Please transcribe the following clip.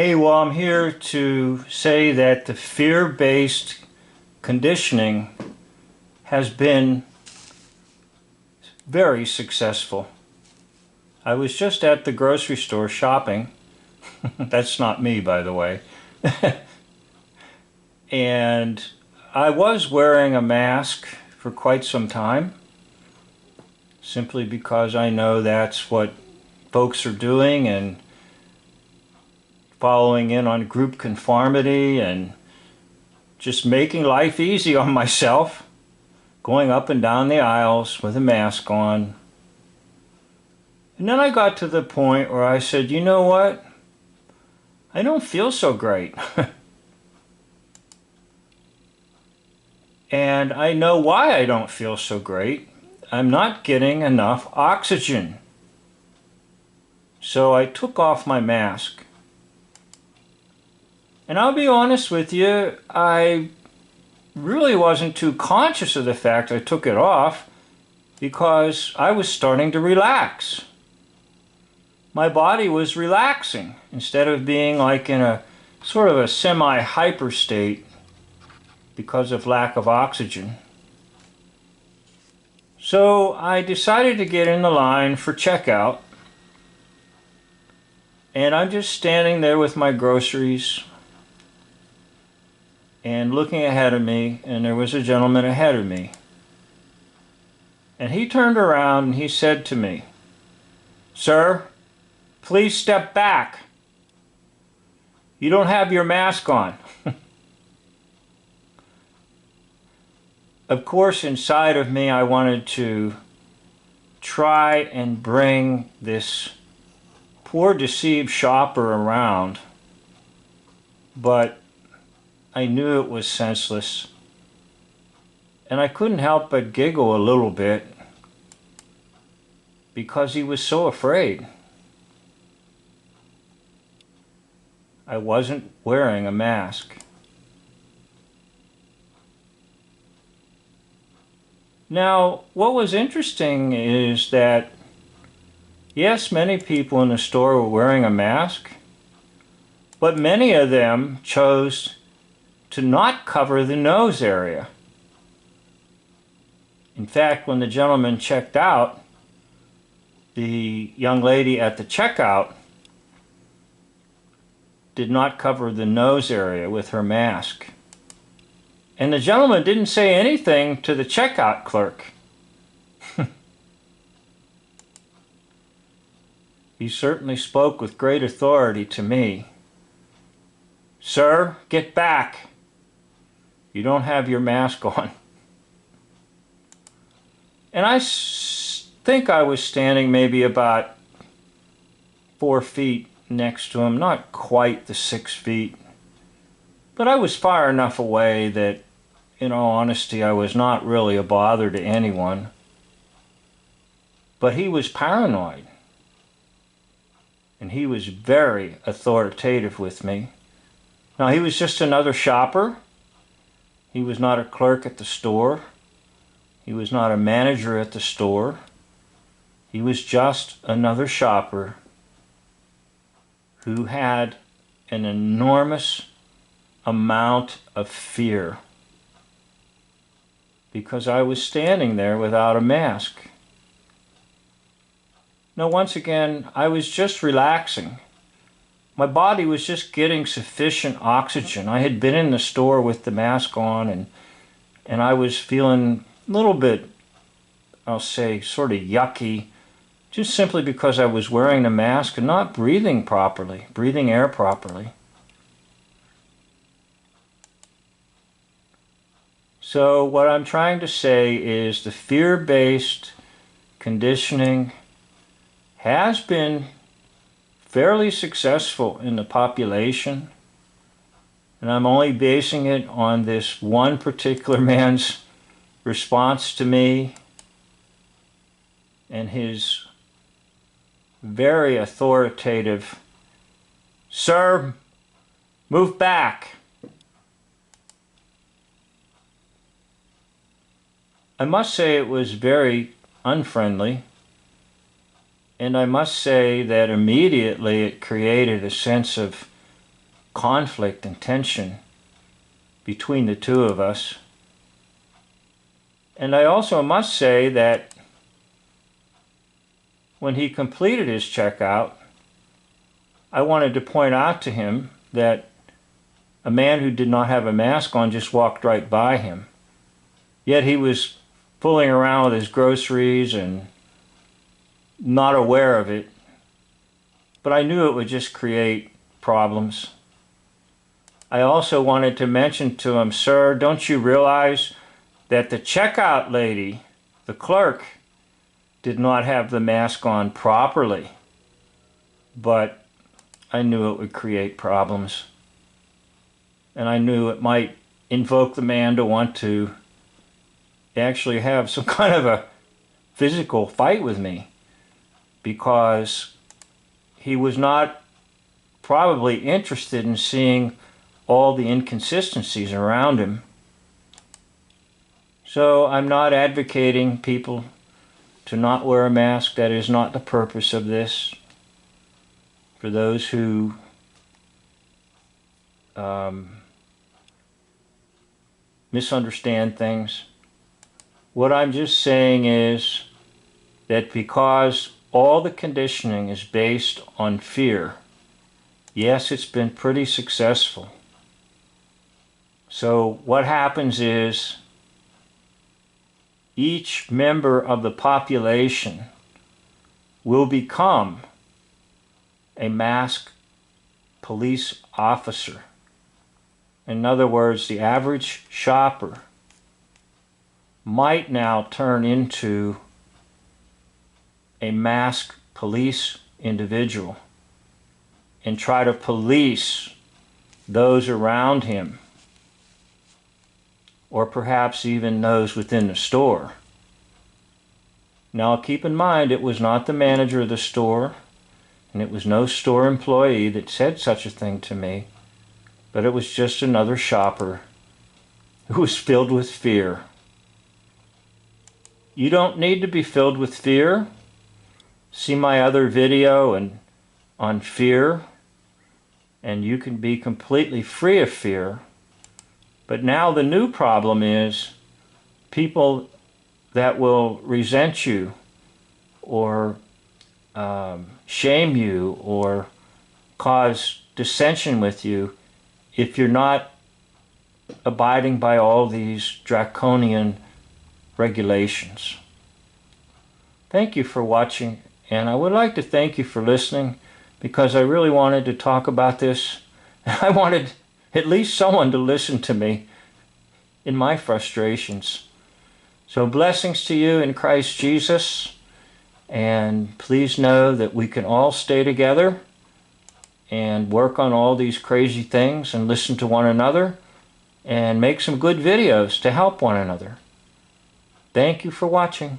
Hey, well, I'm here to say that the fear-based conditioning has been very successful. I was just at the grocery store shopping. That's not me, by the way. And I was wearing a mask for quite some time, simply because I know that's what folks are doing and following in on group conformity and just making life easy on myself, going up and down the aisles with a mask on. And then I got to the point where I said, you know what? I don't feel so great. And I know why I don't feel so great. I'm not getting enough oxygen. So I took off my mask. And I'll be honest with you, I really wasn't too conscious of the fact I took it off because I was starting to relax. My body was relaxing instead of being like in a sort of a semi-hyper state because of lack of oxygen. So I decided to get in the line for checkout, and I'm just standing there with my groceries and looking ahead of me, and there was a gentleman ahead of me. And he turned around and he said to me, "Sir, please step back. You don't have your mask on." Of course, inside of me, I wanted to try and bring this poor deceived shopper around, but I knew it was senseless. And I couldn't help but giggle a little bit because he was so afraid. I wasn't wearing a mask. Now, what was interesting is that, yes, many people in the store were wearing a mask, but many of them chose to not cover the nose area. In fact, when the gentleman checked out, the young lady at the checkout did not cover the nose area with her mask. And the gentleman didn't say anything to the checkout clerk. He certainly spoke with great authority to me. "Sir, get back. You don't have your mask on." And I think I was standing maybe about 4 feet next to him, not quite the 6 feet. But I was far enough away that, in all honesty, I was not really a bother to anyone. But he was paranoid. And he was very authoritative with me. Now, he was just another shopper. He was not a clerk at the store. He was not a manager at the store. He was just another shopper who had an enormous amount of fear because I was standing there without a mask. Now, once again, I was just relaxing. My body was just getting sufficient oxygen. I had been in the store with the mask on, and I was feeling a little bit, I'll say, sort of yucky, just simply because I was wearing the mask and not breathing properly, breathing air properly. So what I'm trying to say is the fear-based conditioning has been fairly successful in the population, and I'm only basing it on this one particular man's response to me and his very authoritative, "Sir, move back." I must say it was very unfriendly, and I must say that immediately it created a sense of conflict and tension between the two of us. And I also must say that when he completed his checkout, I wanted to point out to him that a man who did not have a mask on just walked right by him. Yet he was fooling around with his groceries and not aware of it. But I knew it would just create problems. I also wanted to mention to him, "Sir, don't you realize that the checkout lady, the clerk, did not have the mask on properly?" But I knew it would create problems. And I knew it might invoke the man to want to actually have some kind of a physical fight with me, because he was not probably interested in seeing all the inconsistencies around him. So I'm not advocating people to not wear a mask. That is not the purpose of this. For those who misunderstand things, what I'm just saying is that because all the conditioning is based on fear, yes, it's been pretty successful. So what happens is each member of the population will become a masked police officer. In other words, the average shopper might now turn into a masked police individual and try to police those around him, or perhaps even those within the store. Now keep in mind, it was not the manager of the store, and it was no store employee that said such a thing to me, but it was just another shopper who was filled with fear. You don't need to be filled with fear. See my other video on fear, and you can be completely free of fear. But now the new problem is people that will resent you or shame you or cause dissension with you if you're not abiding by all these draconian regulations. Thank you for watching, and I would like to thank you for listening, because I really wanted to talk about this. I wanted at least someone to listen to me in my frustrations. So blessings to you in Christ Jesus, and please know that we can all stay together and work on all these crazy things and listen to one another and make some good videos to help one another. Thank you for watching.